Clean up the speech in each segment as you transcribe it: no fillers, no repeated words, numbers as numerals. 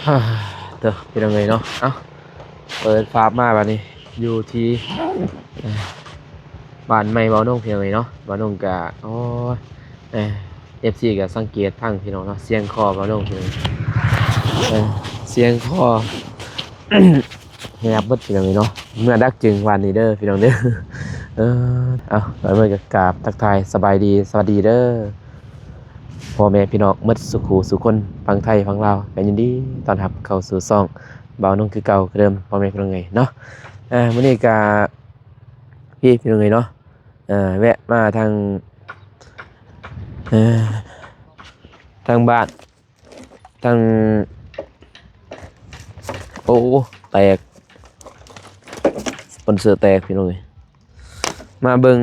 ฮ่าเด้อเป็นยังไงเนาะเอ้าเปิดฟาร์มมาบัดนี้อยู่ที่เอ่อบ้านใหม่บ่าวนงเพียงไงเนาะบ่าวนงกะโอ้ยFC ก็สังเกตทางพี่น้องเนาะเสียงคอบ่าวนงเพียงเสียงคอ แฮบเบิดพี่น้องเนาะเมื่อดักจึงวันนี้เด้อพี่น้องเด้อเอาไปเมื่อกับกราบทักทายสบายดีสวัสดีเด้อพ่อแม่พี่น้องหมดสุขูสุคนฟังไทยฟังลาวกันยินดีต้อนรับเข้าสู่ซ่องบ่าวนงคือเก่าคือเดิมพ่อแม่พี่น้องไงเนาะมื้อนี้ก็พี่น้องไงเนาะแวะมาทางทางบ้านทางโอ้แตกสปอนเซอร์แตกพี่น้องเอ้ยมาเบิ่ง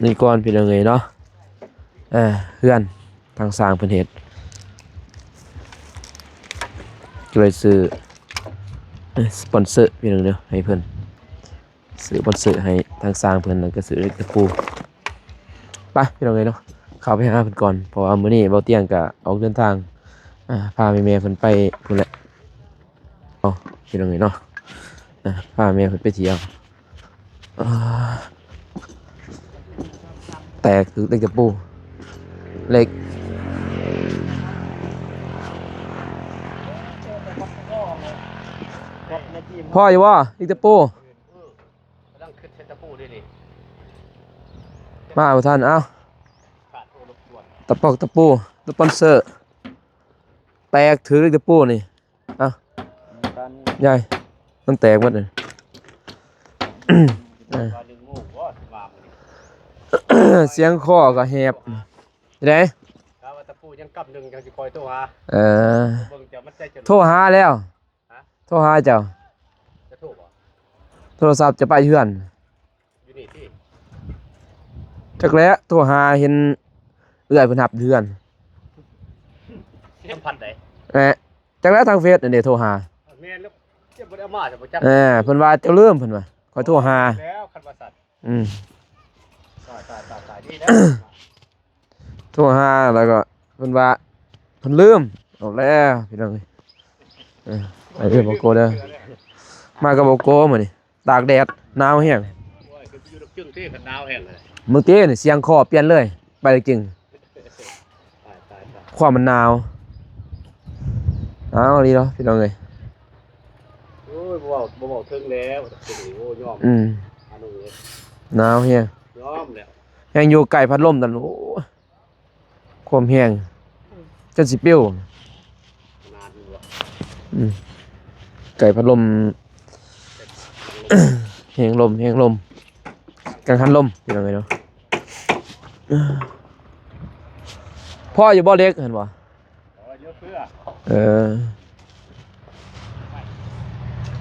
นี่ก่อนพี่น้องเอ้ยเนาะเพื่อนทางสร้างเพิ่นเฮ็ดก็เลยซื้อสปอนเซอร์พี่น้องเด้อให้เพิ่นซื้อสปอนเซอร์ให้ทางสร้างเพิ่นแล้วก็ซื้อเหล็กตะปูไปพี่น้องเอ้ยเนาะเข้าไปหาเพิ่นก่อนเพราะว่ามื้อนี้เบาเตียงก็ออกเดินทางพาแม่ๆเพิ่นไปพุ่นแหละพี่น้องเอ้ยเนาะพาแม่เพิ่นไปเที่ยวแตกคือเหล็กตะปูเหล็กพ่ออยู่บ่เหล็กตะปูต้องขึ้นเซตปูด้วยนี่มาเอาท่านเอาตะปอกตะปูสปอนเซอร์แตกถือเหล็กตะปูนี่เอาใหญ่มันแตกหมดเลยเสียงคอก็แหบได้ตะปูยังกำหนึ่งยังจะคอยโทรหาโทรหาแล้วโทรหาเจ้าจะโทรบ่โทรศัพท์จะไปเฮือนอยู่นี่ที่จักแล้วโทรหาเห็นเอื้อยเพิ่นหับเฮือนสัมพันธ์ใดจักแล้วทางเฟซนั่นเด้โทรหาแม่นแล้วเจ็บบ่ได้เอามาจะบ่จักเพิ่นว่าเจ้าลืมเพิ่นว่าขอโทรหาแล้วคันว่าสัตว์ตายนี่นะโทรหาแล้วก็เพิ่นว่าเพิ่นลืมเอาแล้วพี่น้องไปเด้อบ่โกเด้อมากับบ่โกมื้อนี้ตากแดดหนาวแฮงโอ้ยคืออยู่ดอกจึงที่กันหนาวแห้งเลยมื้อกี้นี่เสียงคอเปลี่ยนเลยไปจริงตายความมันหนาวเอาดีเนาะพี่น้องเอ้ยโอ้ยบ่เว้าถึงแล้วโอ้ยอมอันนี้หนาวแฮงยอมแล้วแฮงอยู่ใกล้พัดลมนั่นโอ้ความแฮงจนสิปิ้วนานอยู่ไก่พัดลม แฮงลมกังหันลมพี่น้องเอ้ยเนาะพ่ออยู่บ่เล็กเห็นบ่เยอะเพื่อ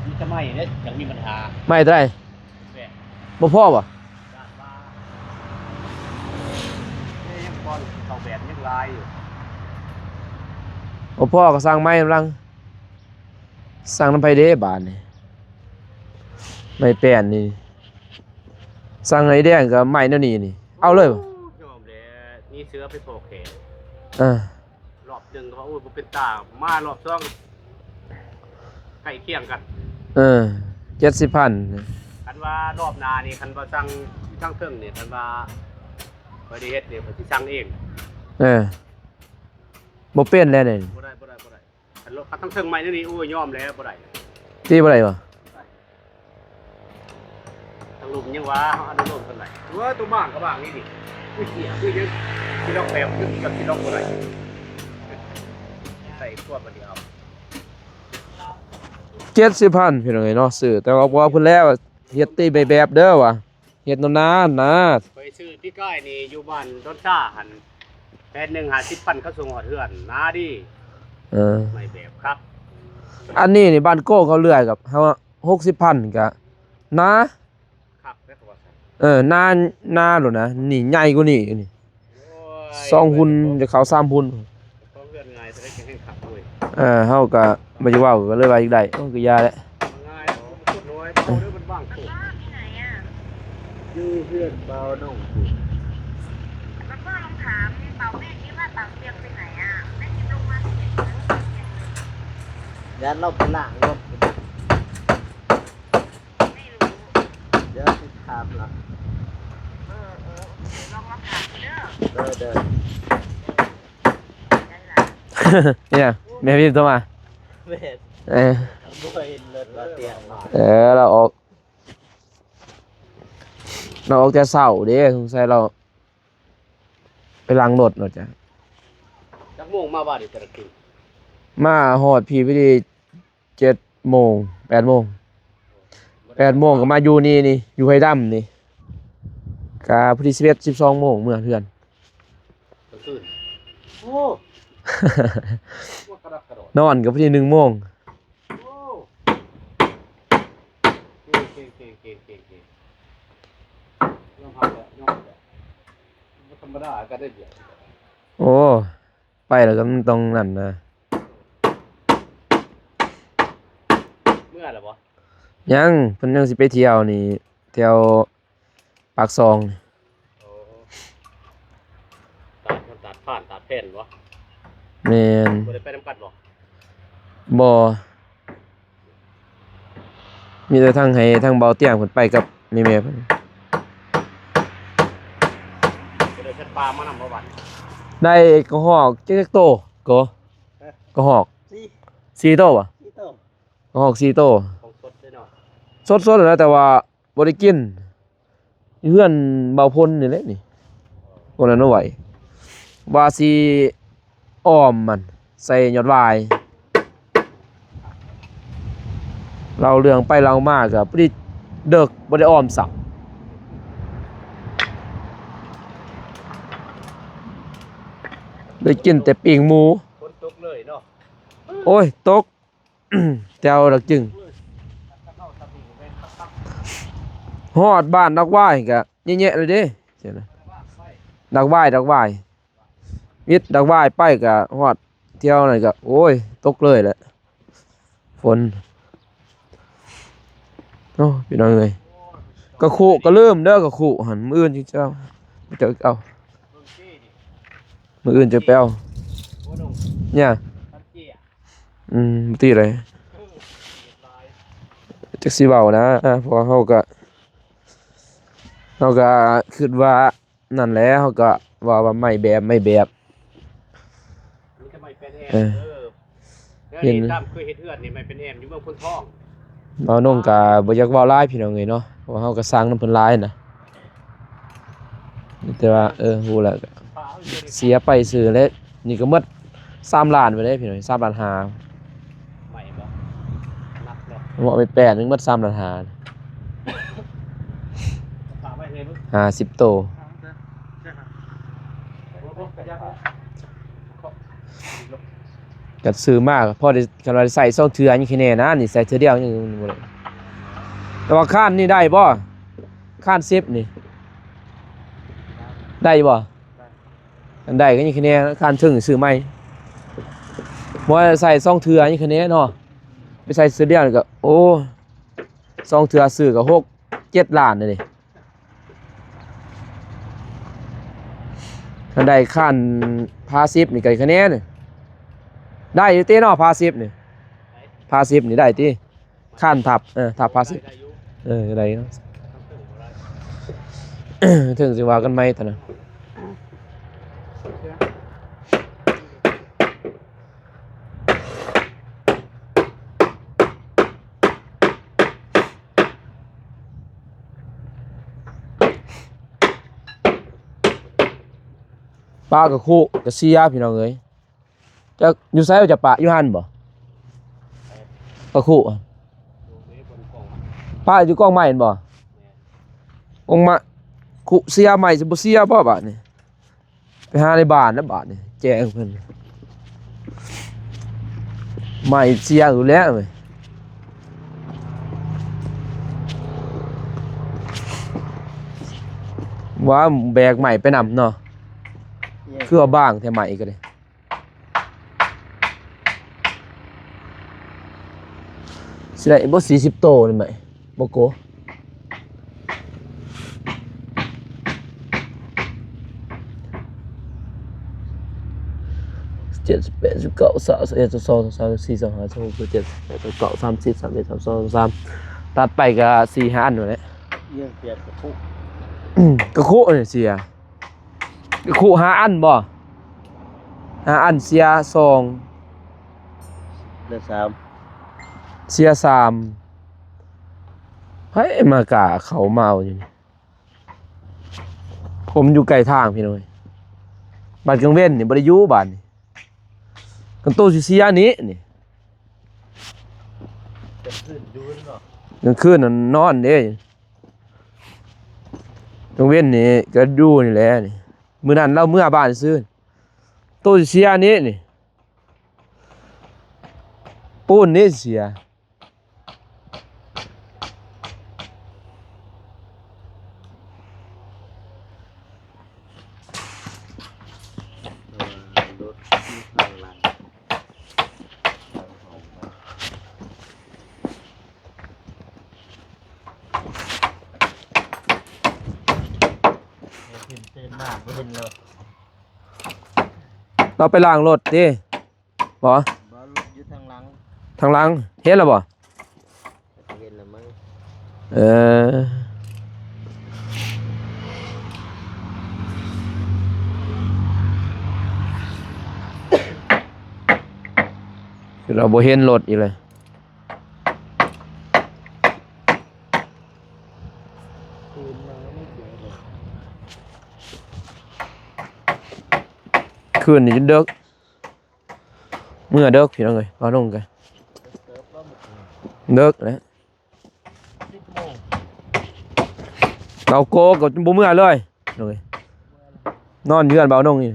มีจะไม่เนี่ยยังมีปัญหาไม่ได้บ่พ่อบ่ยังบอลเขาแบบยังลายอยู่บ่พ่อก็สร้างไม้กำลังสร้างน้ำไผเด้บาดนี่ไม้แป้นนี่สร้างไอ้แดงก็ไม้แนวนี้นี่เอาเลยบ่ยอมเลยนี่เสือไปโผล่แขนรอบหนึ่งก็ว่าโอ้ยเป็นตามารอบสองใกล้เคียงกัน70,000คันว่ารอบนานี่คันว่าสั่งเครื่องนี่คันว่าบริเฮ็ดนี่เพิ่นสิสั่งเองบ่เป็นแล้วนี่บ่ได้คันรถทั้งเครื่องใหม่นี่โอ้ยยอมแล้วบ่ได้ตีบ่ได้บ่ทางลุมยังว่าเฮาอนุโลมเท่าไหร่ว่าตัวบ้างก็บ้างนี่ดิคือเสียคือยังสิล็อกแบบคือกับสิล็อกบ่ได้ใส่ขวดบ่เดียว70,000พี่น้องเอ้ยเนาะซื้อแต่ว่าบ่เพิ่นแล้วเฮ็ดตีแบบเด้อว่ะเฮ็ดนานๆนะไปซื้อที่ใกล้นี่อยู่บ้านต้นซ่าหั่นแผ่นนึง50,000เขาส่งฮอดเฮือนนาดิไม่แบบครับอันนี้นี่บ้านโก้เขาเลื่อยกับเฮา60,000ก็นะครับนาโลดนะนี่ใหญ่กว่านี้นี่2หุ่นจะเข้า3หุ่นต้องเลื่อนง่ายจะได้แข่งขันด้วยเฮาก็บ่จะเว้าก็เลยว่าอีกได้ก็ยาแหละง่ายพูดน้อยโตด้วยมันบ้างโต อยู่เพื่อนเบาน้อง แล้วก็ลองถามเป่าแม่คิดว่าเป่าเตียงไปไหนอ่ะแม่คิดลงมาเห็นแล้วเตียงเลย ยันเราไปล่างรถ ไม่รู้ เดี๋ยวสิถามล่ะ ลองมาถามเด้อ เดิน นั่นแหละ เนี่ยแม่พี่โทรมา เวท เออ บ่เห็นรถว่าเตียงมา เราออกแต่เช้าเด้สงสัยเราไปล้างรถเนาะจ้ะ จักโมงมาบ่ดิตะกี้ มาฮอดพี่พอดี7 โมง 8 โมง 8 โมงก็มาอยู่นี่อยู่ไห้ดำนี่ก็พอดี11 12 โมงเมื่อเพื่อน กลางคืนโอ้ว่ากระดักกระโดด นอนก็พอดี1 โมง โอ้เก่งยอมรับแล้วบ่ธรรมดาก็ได้เดียว โอ้ไปแล้วก็มันต้องนั่นนะ เมื่อไหร่บ่ ยังเพิ่นยังสิไปเที่ยวนี่เที่ยวปากซอง โอ้ตัดผ่านตัดแผ่นบ่ แม่น บ่ได้ไปนำกันบ่ บ่มีแต่ทางให้ทางเบาเตียงเพิ่นไปกับแม่ๆเพิ่น บ่ได้เฮ็ดปลามานำบ่บัด ได้กระหอกจักโตก็กระหอก สี่ 4 โตบ่ สี่โต กระหอก4 โต ของสดเลยเนาะ สดๆแล้วแต่ว่าบ่ได้กินอยู่เฮือนเบาพลนี่แหละนี่คนนั้นเอาไว้ว่าสิอ้อมมันใส่ยอดวาย เราเรื่องไปเรามากกับพอดีเด็กบ่ได้อ้อมสับได้กินแต่ปีกหมู ฝนตกเลยเนาะ โอ้ยตก แจวดักจึงฮอดบ้านดักว่ายกะแย่ๆเลยเด้เสียนะดักว่ายมิดดักว่ายไปกะฮอดเที่ยวนั่นกะโอ้ยตกเลยแหละฝนโอ้พี่น้องเอ้ยกะคุก็เริ่มเด้อกะคุหันมื้ออื่นจิเจ้าจะเอา เบิ่งซี่ดิ มื้ออื่นจะไปเอา โอ้น้อง เนี่ย ตัดเจี้ย ตีเลย เรียบร้อย จักสิเว้านะเพราะว่าเราก็คิดว่านั่นแหละเราก็ว่าไม่แบบ นี่ทำไมเป็นแอมแล้ว เห็น นี่ตามเคยเฮ็ดเฮือนนี่มันเป็นแอมอยู่เมืองพ้นทอง เราน้องก็บ่อยากเว้าหลายพี่น้องเอ้ยเนาะเพราะว่าเราก็สร้างนำเพิ่นหลายนะแต่ว่าฮู้แล้วก็ ฟ้าอยู่ใน เสียไปซื้อแล้วนี่ก็หมด3 ล้านไปเลยพี่น้อง3 ล้าน5 ใหม่บ่นับแล้ว เหมาะไป8นึงหมด3 ล้าน5 ฝากไว้ให้เบิ่ง 50 โต ก็ซื้อมากพอได้คันว่าใส่2เทื่อนี่แค่แน่นะนี่ใส่เทื่อเดียวยังบ่ได้แต่ว่าค้านนี่ได้บ่ค้าน10นี่ได้บ่อันได้ก็ยังแค่แน่ค้านถึงซื้อใหม่บ่ว่าใส่2เทื่อนี่แค่แน่เนาะไปใส่เทื่อเดียวนี่ก็โอ้2เทื่อซื้อก็6-7 ล้านเลย ถ้าได้ขั้นพาสิบนี่ก็คะแนนนี่ได้อยู่ติเนาะพาสิบนี่พาสิบนี่ได้ติขั้นทับทับพาสิบ ได้อยู่ ได้เนาะ ทำถึงบ่ได้ ถึงสิว่ากันไหมตอนนั้นป้ากับคู่กับเสียพี่น้องเอ้ยจะอยู่ไสว่าจะปะอยู่หั่นบ่กับคู่อะ ดูนี่บนกล่อง ป้าอยู่กองไม้เห็นบ่องมาคู่เสียใหม่สิบ่เสียบ่บาดนี่ไปหาในบ้านนะบาดนี่แจ้งเพิ่นใหม่เสียอยู่แล้วเว้ยว่าแบกใหม่ไปนำเนาะคือว่าบ้างแท้ใหม่ก็ได้สิได้บ่40 โตนี่ไหมบ่โก ตัดไปก็4-5อันอยู่แหละ เยี่ยงเปียกกระพุ้ ก็คุเนี่ยเสียก็คุ5อันบ่5อันเสีย2 เดือน3 เสีย3เฮ้ยมากะเขามาเอาอยู่นี่ผมอยู่ไกลทางพี่น้อยบ้านกลางเว้นนี่บ่ได้อยู่บ้านนี่กันโตสิเสียนี้นี่ จะขึ้นดูเนาะ กลางคืนน่ะนอนเด้กลางเว้นนี่ก็อยู่นี่แหละนี่มื้อนั้นเราเมื่อบ้านซื้อโตสิเสียนี้นี่ปูนนี่เสีย รถที่ข้างหลังเต้นมากเห็นเลย เราไปล้างรถดิบ่ บอลอยู่ทางหลัง ทางหลังเฮ็ดแล้วบ่ เห็นแล้วมั้ง เออคือเราบ่เห็นรถอีกเลยคืนนี้จนเดึกเมื่อเดึกพี่น้องเอ้ยเอาลงกันเดึกแล้วเราโกก็บ่เมื่อเลยน้องเอ้ยนอนอยู่กันเบาน้องนี่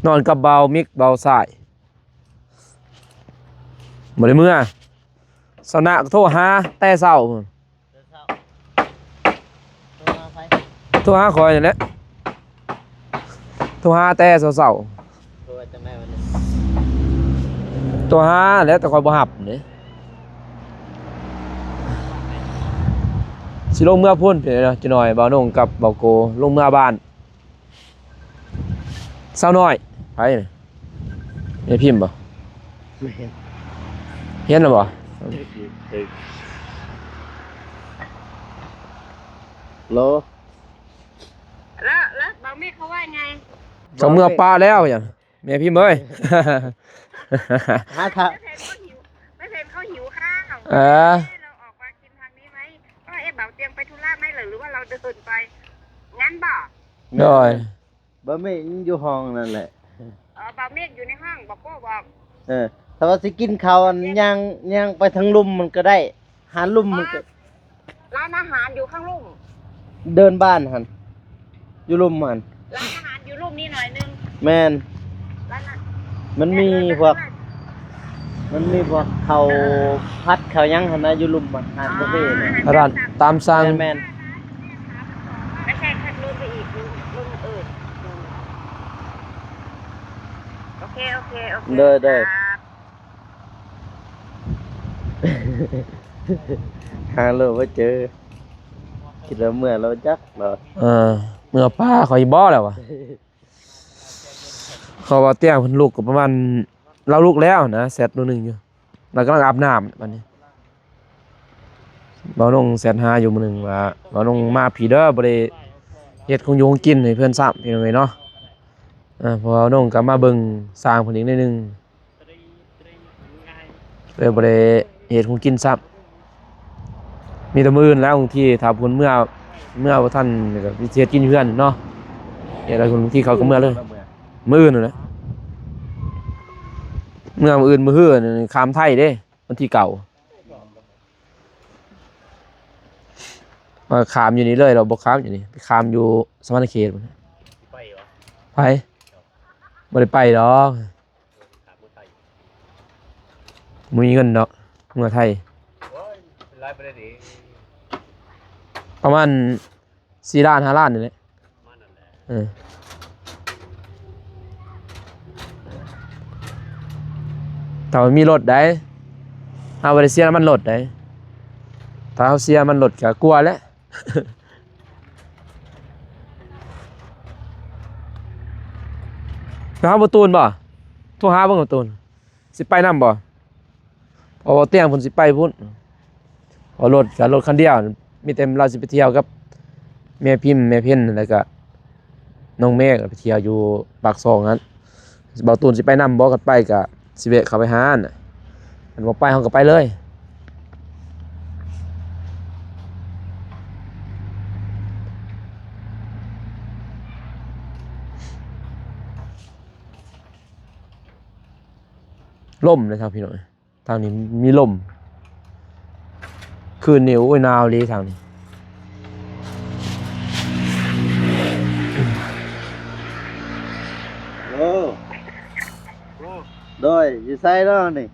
นอนกับเบามิกเบาสายบ่ได้เมื่อเช้าหน้าก็โทรหาแต่เช้าพุ่นโทรหาคอยนั่นแหละโทรหาแต่เช้า ตัวจะแม่วันนี้ ๆโทรหาแล้วแต่คอยบ่รับนี่สิลงเมื่อพุ่นพี่เนาะจะหน่อยเบาน้องกับเบาโกลงเมื่อบ้านเช้าน้อยไปนี่ได้พิมพ์บ่ ไม่เห็น เห็นแล้วบ่ โล แล้วบางเมฆเขาว่าไง เขาเมื่อป้าแล้วอย่างแม่พิมพ์เอ้ย หาทาง ไม่เพนเขาหิวข้าว เออ เราออกมากินทางนี้ไหมว่าเบาเตียงไปธุระไหมหรือว่าเราเดินไปงั้นบอก โดย บ่ไม่อยู่ห้องนั่นแหละ บางเมฆอยู่ในห้องบอกโก้บอก ถ้าว่าสิกินข้าวอันย่างไปทางลุ่มมันก็ได้หาลุ่มมันก็ ร้านอาหารอยู่ข้างลุ่ม เดินบ้านหันอยู่ลุ่มหัน ร้านอาหารอยู่ลุ่มนี้หน่อยนึง แม่น ร้านอาหาร มันมีพวกข้าวพัดข้าวหยังหันนะอยู่ลุ่มอาหารประเภทน่ะ ร้านตามสั่ง แม่น ไม่ใช่ขัดลุ่มไปอีกลุ่มอื่นโอเคครับ หาเลยว่าเจอคิดว่าเมื่อเราจักเหรอ เมื่อป้าเขาอีบ่แล้ววะเขาว่าเตี้ยเพิ่นลูกก็ประมาณเราลูกแล้วนะแซดตัวหนึงอยู่เรากำลังอาบน้ำบัดนี้เบาลงแซดหาอยู่มื้อหนึงว่าเบาลงมาผีเด้อบ่ได้เฮ็ดของอยู่ของกินให้เพิ่นซ้ำพี่น้องเอ้ยเนาะพอเบาลงก็มาเบิ่งสร้างเพิ่นอีกนิดนึงเลยบ่ได้เฮ็ดของกินซ้ำมีแต่มื้ออื่นแล้วบางทีถ้าเพิ่นเมื่อบ่ทันก็สิเฮ็ดกินเพื่อนเนาะเฮ็ดอะไรบางทีเขาก็เมื่อเลยมื้ออื่นนั่นแหละเมื่อมื้ออื่นมื้อฮื้อนี่ข้ามไทยเด้วันที่เก่ามาข้ามอยู่นี่เลยเราบ่ข้ามอยู่นี่ไปข้ามอยู่สวรรณเขตพุ่น ไปวะ ไปบ่ได้ไปดอก ถามไป บ่มีเงินดอกเมื่อไทย โอ้ยเป็นไรไปได้ดิ ประมาณ4 ล้าน5 ล้านนี่แหละ มานั่นแหละ ถ้ามันมีรถได้เอาบ่ได้เสียน้ำมันรถได้ถ้าเฮาเสียมันรถก็กลัวแหล้ว ไปหาบ่ตูนบ่โทรหาเบิ่งบ่ตูนสิไปนำบ่เพราะว่าเตียงเพิ่นสิไปพุ่นเอารถกับรถคันเดียวมีแต่เราสิไปเที่ยวกับแม่พิมพ์แม่เพ็ญแล้วก็น้องเมฆไปเที่ยวอยู่ปากซองนั้นบ่ตูนสิไปนำบ่กันไปก็สิแวะเข้าไปหาน่ะอันบ่ไปเฮาก็ไปเลยลมเลยทางพี่น้อยทางนี้มีลมคืนนี้โอ้ยหนาวเลยทางนี้ โอ้โดยอยู่ไซเนาะนี่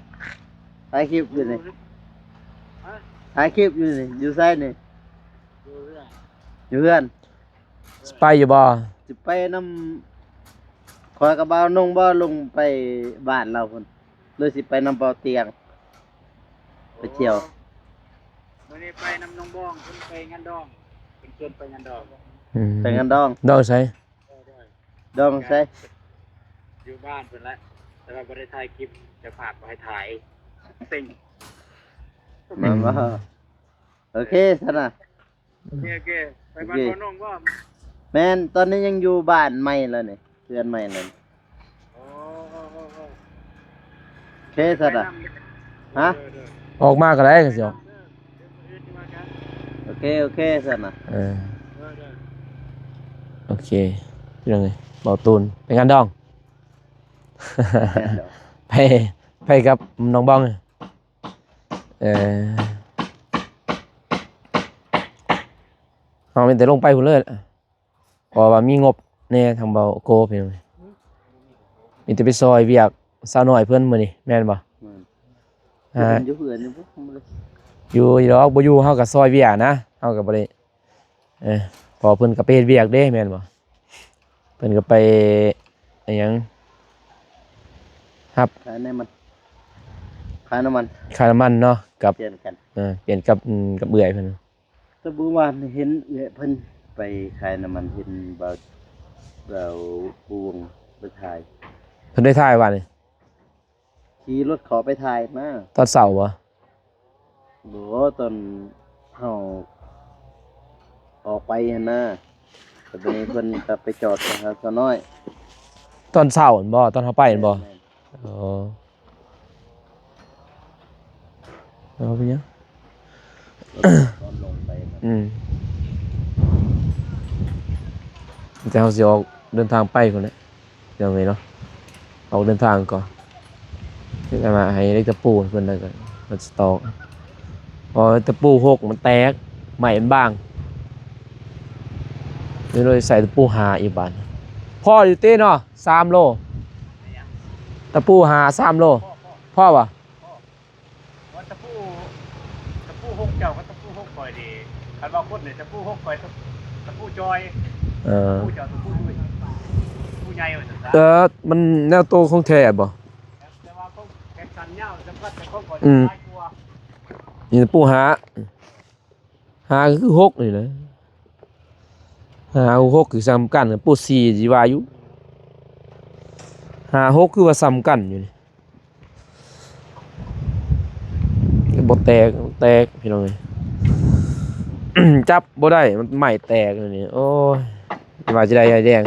ถ่ายคลิปอยู่นี่ถ่ายคลิปอยู่นี่อยู่ไซนี่อยู่เพื่อน สไปอยู่บ่ สิไปนำคอยกับบ่าวนงบ่ลงไปบ้านเราพุ่นเลยสิไปนำเบาเตียงไปเที่ยว วันนี้ไปนำน้องบ้องเพิ่นไปงานดองเป็นเกินไปงานดอง ไปงานดอง ดองใส่ ดองใส่ อยู่บ้านเพิ่นละแต่ว่าบ่ได้ถ่ายคลิปจะฝากไว้ให้ถ่ายติ่ง มาบ่โอเคซะนะ โอเคไปบ้านบ่น้องบ่ แม่นตอนนี้ยังอยู่บ้านใหม่แล้วนี่เรือนใหม่แล้วนี่ โอ้ โอเคซะนะฮะ ออกมาก็ได้ก็สิออก โอเคซะนะ โอเคยังไงเบาตูนไปงานดอง แม่นดอก ไปกับน้องบ้องเอาเป็นแต่ลงไปพุ่นเลยเพอว่ามีงบแน่ทางเบาโกเพิ่นมีแต่ไปซอยเวียกสาวน้อยเพิ่นมื้อนี้แม่นบ่ อยู่เพื่อนอยู่พุ่นเลย อยู่ดอกบ่อยู่เฮาก็ซอยเวียกนะเฮาก็บ่ได้พอเพิ่นก็ไปเฮ็ดเวียกเด้แม่นบ่เพิ่นก็ไปอิหยัง ขายน้ำมันขายน้ำมัน ค่าน้ำมันเนาะกับ เปลี่ยนกัน เปลี่ยนกับเบื่อยเพิ่น แตะบูวานเห็นเพิ่นไปขายน้ำมันเห็นบ่าวปวงไปถ่าย เพิ่นได้ถ่ายว่านี่ ขี่รถขอไปถ่ายมา ตอนเช้าบ่ โหตอนเฮาออกไปหั่นน่ะแต่ตอนนี้เพิ่นก็ไปจอดกับเฮาซะน้อย ตอนเช้าหั่นบ่ตอนเฮาไปหั่นบ่ แม่น อ๋อเอาไปยัง ตอนลงไปนะ แต่เฮาสิออกเดินทางไปพุ่นแหละยังไงเนาะออกเดินทางก่อนที่จะมาให้เล็กตะปูเพิ่นแล้วก็มันสตอกพอตะปูหกมันแตกใหม่มันบางเลยใส่ตะปูหาอีกบาดพ่ออยู่เต้เนาะ3 โลตะปูหา3 โลพ่อบ่ ว่าตะปูหกเจ้าก็ตะปูหกคอยดีคันว่าคนนี่ตะปูหกคอยตะปูจอยตะปูเจ้าตะปูด้วยตะปูใหญ่ว่าซั่นซะ มันแนวโตของแท้บ่ แต่ว่าเขาแข่งกันยาวสำคัญแต่เขาก่อน อืม ตายกลัว นี่ตะปูหาก็คือ6นี่นะหา6คือซ้ำกันปู4สิว่าอยู่หา6คือว่าซ้ำกันอยู่นี่บ่แตกพี่น้องเอ้ย จับบ่ได้มันใหม่แตกเลยนี่โอ้ยว่าจะได้ยายแดง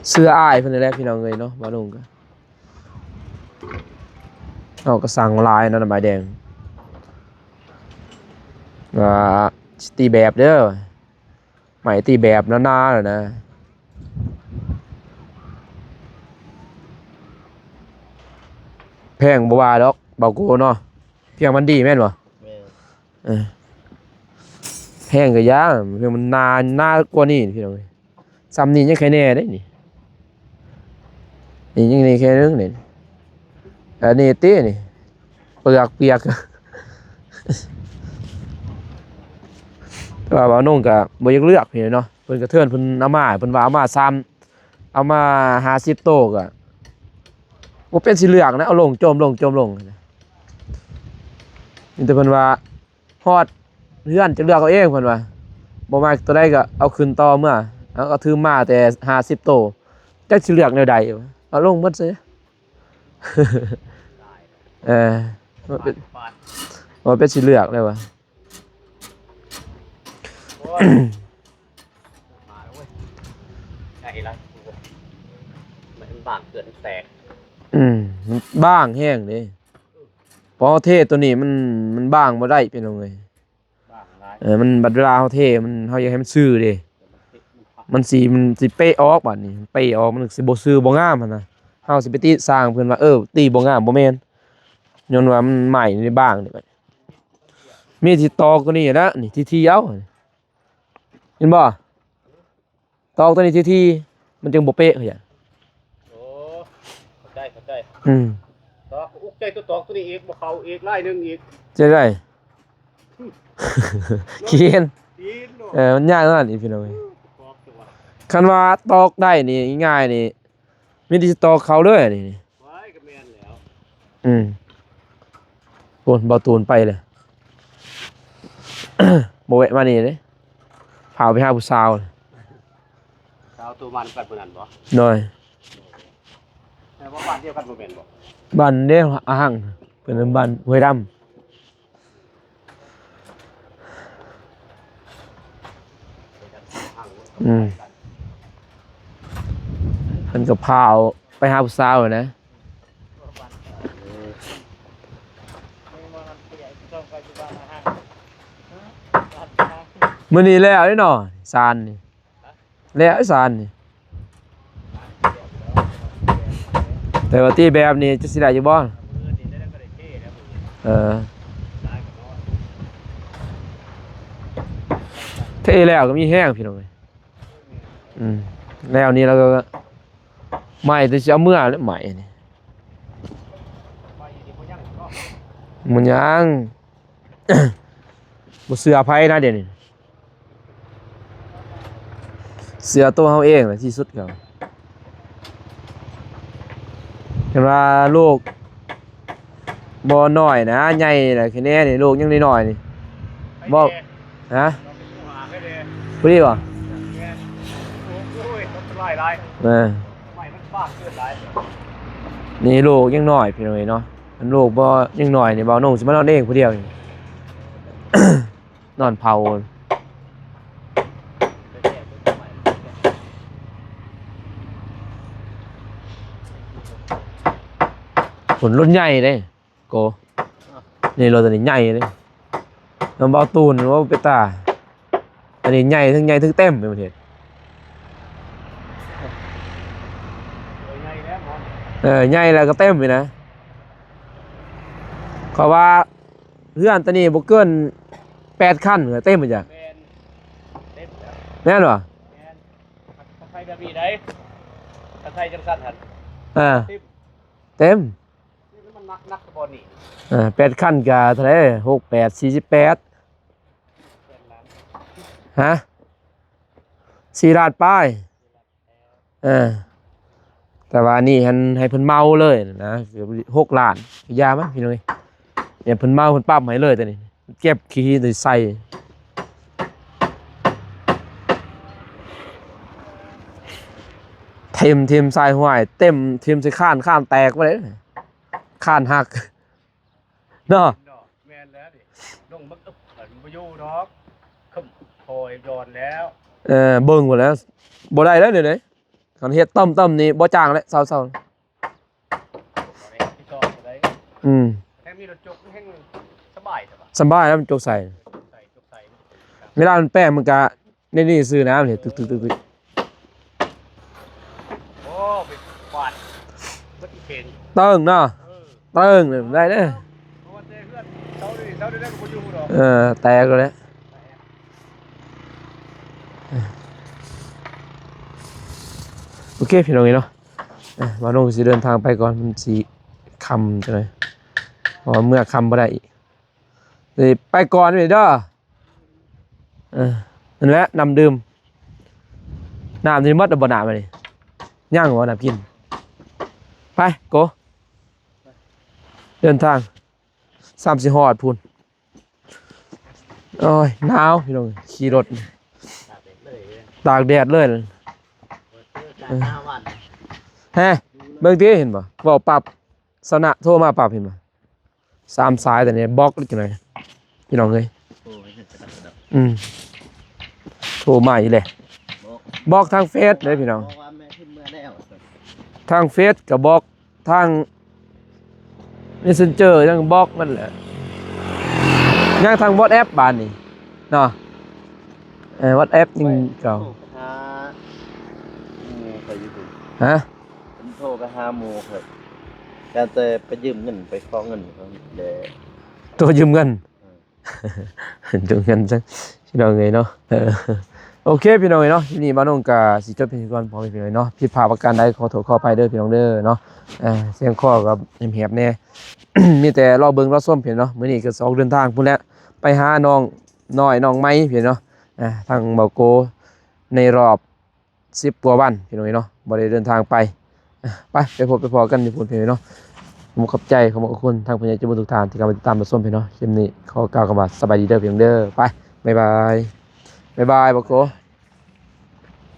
เสื้ออ้ายเพิ่นนี่แหละพี่น้องเอ้ยเนาะบ่ลงก็เอาก็สั่งลายนั่นน่ะใบแดงสตีแบบเด้อใหม่ตีแบบหนาๆน่ะนะแพงบ่ว่าดอกเบาโกเนาะเพียงมันดีแม่นบ่ แม่น แพงก็ยากเพียงมันนานกว่านี้พี่น้องเอ้ยซ้ำนี่ยังแค่แน่ได้นี่ยังนี่แค่นึงนี่อันนี้เต้นี่เปลือกเปียก แต่ว่าบ่าวนุ่งก็บ่อยากเลือกพี่เนาะเพิ่นก็เทื่อนเพิ่นเอามาเพิ่นว่าเอามา3เอามา50โตก็บ่เป็นสิเลือกนะเอาลงโจมลงนี่แต่เพิ่นว่าฮอดเฮือนจะเลือกเอาเองเพิ่นว่าบ่มักตัวใดก็เอาขึ้นต่อเมื่อ เอาก็ถือมาแต่50โตจักสิเลือกแนวใดวะเอาลงหมดซิ เออมันเป็น ปาด มันเป็นสิเลือกเลยวะ โอ้ยมาแล้วเว้ยใช่แล้วมันบางเกินแตก มันบ้างแห้งเด้เพราะเทศตัวนี้มันบ้างบ่ได้เป็นเอาไง บางร้าย มันบัดเวลาเฮาเทมันเฮาอยากให้มันซื่อเด้มันสิเป๊ะออกบัดนี้เป๊ะออกมันสิบ่ซื่อบ่งามหั่นน่ะเฮาสิไปติสร้างเพิ่นว่าตีบ่งามบ่แม่นย้อนว่ามันใหม่ในบ้างนี่บัดมีที่ตอกตัวนี้นะนี่ที่เอาเห็นบ่ตอกตัวนี้ที่มันจึงบ่เป๊ะเขาอย่าง โอ้เข้าใจ อืม ตอกอุกใจตัวตอกตัวนี้อีกบ่เข้าอีกไล่หนึงอีก จะได้ เขียน ดีนโล มันยากขนาดนี้พี่น้องเอ้ย ตอกตัว คันว่าตอกได้นี่ง่ายๆนี่มีที่ตอกเขาเลยนี่ ไว้ก็แม่นแล้ว โอนเบาตูนไปเลย บ่แวะมานี่เด้พาไปหาผู้สาว สาวตัวมันกันบ่นั่นบ่ หน่อย แต่ว่าบ้านเดียวกันบ่แม่นบ่ บ้านเด้อาหังเป็นบ้านห้วยดำเพิ่นก็พาเอาไปหาผู้สาวนะมื้อนี้แล้วนี่เนาะซานนี่แล้วไอ้ซานนี่แต่ว่าตีแบบนี้จะสิได้อยู่บ่เทแล้วก็มีแห้งพี่น้องเอ้ยแล้วนี่เราก็ใหม่แต่สิเอาเมื่อแล้วใหม่นี่มันยัง บ่เสือไผนะเดี๋ยวนี้เสือตัวเฮาเองแหละที่สุดครับเห็นว่าลูกบ่น้อยนะใหญ่น่ะแค่นี้นี่ลูกยังน้อยๆนี่บ่ฮะบ่ดีบ่ โอ้ยมันไล่หลาย ไม่มันบ้าเกินหลาย นี่ลูกยังน้อยพี่น้องเอ้ยเนาะอันลูกบ่ยังน้อยนี่บ่าวนุ่งสิมานอนเองผู้เดียวนี่ นอนเผาผลรถใหญ่เด้โกนี่รถตัวนี้ใหญ่เด้น้ำเบาตูนว่าเปตาอันนี้ใหญ่ทั้งเต็มไปหมดเฮ็ด ใหญ่แล้วมัน ใหญ่แล้วก็เต็มไปนะเขาว่าเพื่อนตัวนี้บ่เกิน8คันก็เต็มไปจ้ะ แมนเต็มแล้ว แม่นบ่ แมนถ้าใครจะมีได้ถ้าใครจังสั่นหัน เต็ม นี่มันนักกระบอลนี่ 8คันก็เท่าไหร่68 48 เป็นล้าน ฮะ4 ล้านป้ายแต่ว่านี่ให้เพิ่นเมาเลยนะเกือบ6 ล้านยามั้ยพี่น้องเอ้ยเนี่ยเพิ่นเมาเพิ่นปั๊มให้เลยแต่นี่เก็บขี้ได้ใส่เทมใส่ห้วยเต็มเทมใส่ข้านแตกไปเลยข้านหักเนาะ ดอกแมนแล้วดิลงมักอึบมันบ่อยู่ดอกขึ้นคอยย้อนแล้ว เบิ่งหมดแล้วบ่ได้แล้วเดี๋ยวนี้คันเฮ็ดต้มนี่บ่จ้างแล้วเซา ที่ต่อได้ ๆ แค่มีรถจกแห้งสบายแต่ว่า สบายแล้วมันจกใส่ ใส่จกใส่ เวลามันแป้งมันก็นี่ซื้อน้ำนี่ตึก โอ้ไปกวาดรถอีเข่ง เติ้งเนาะเติ้งเนี่ยได้เด้อ เพราะว่าเจ้เพื่อนเช้าดิได้ก็บ่อยู่ดอก แตกเลยโอเคพี่น้องเนาะมาลงสิเดินทางไปก่อนมันสิค่ำจังเลยเพราะว่าเมื่อค่ำบ่ได้อีกไปก่อนเด้อนั่นแหละน้ำดื่มน้ำนี่หมดแล้วบ่น้ำมานี่ย่างบ่น้ำกินไปโกเดินทาง30ฮอดพุ่นโอ้ยหนาวพี่น้องขี่รถ ตากแดดเลย หน้าวัน ฮะเบิ่งติเห็นบ่เว้าปรับสนะโทรมาปรับเห็นบ่3สายแต่เนี่ยบล็อกจังได๋พี่น้องเอ้ย โอ้ยเห็นกระดับ โทรมาอีกเลยบล็อกทางเฟซเด้อพี่น้อง บอกว่าแม่ขึ้นเมื่อแล้ว ทางเฟซก็บล็อกทาง Messenger ยังบล็อกมันแหละยังทาง WhatsApp บานนี่เนาะWhatsApp ยังเก่า หาหมูเคยอยู่ดู ฮะ ผมโทรไปหาหมูเคยการจะไปยืมเงินไปขอเงินเขาเดี๋ยว ตัวยืมเงิน ยืมเงินจังพี่น้องเอ้ยเนาะโอเคพี่น้องเอ้ยเนาะทีนี้บ้านน้องก็สิจบเพียงก่อนพอพี่น้องเอ้ยเนาะผิดพลาดประการใดขอโทษขออภัยเด้อพี่น้องเด้อเนาะเสียงคอกับแหบๆแน่ มีแต่รอเบิ่งรอส้มเพียงเนาะมื้อนี้ก็ออกเดินทางพุ่นแหละไปหาน้องน้อยน้องไม้เพียงเนาะทางเบาโกในรอบ10กว่าวันพี่น้องเอ้ยเนาะบ่ได้เดินทางไปไปพบไปพอกันอยู่พุ่นพี่น้องเอ้ยเนาะผมขอบใจขอบคุณทางผู้ใหญ่ใจบุญทุกท่านที่กำลังติดตามรับชมพี่น้องคลิปนี้ขอกล่าวคำว่าสบายดีเด้อพี่น้องเด้อไปบ๊ายบายเบาโก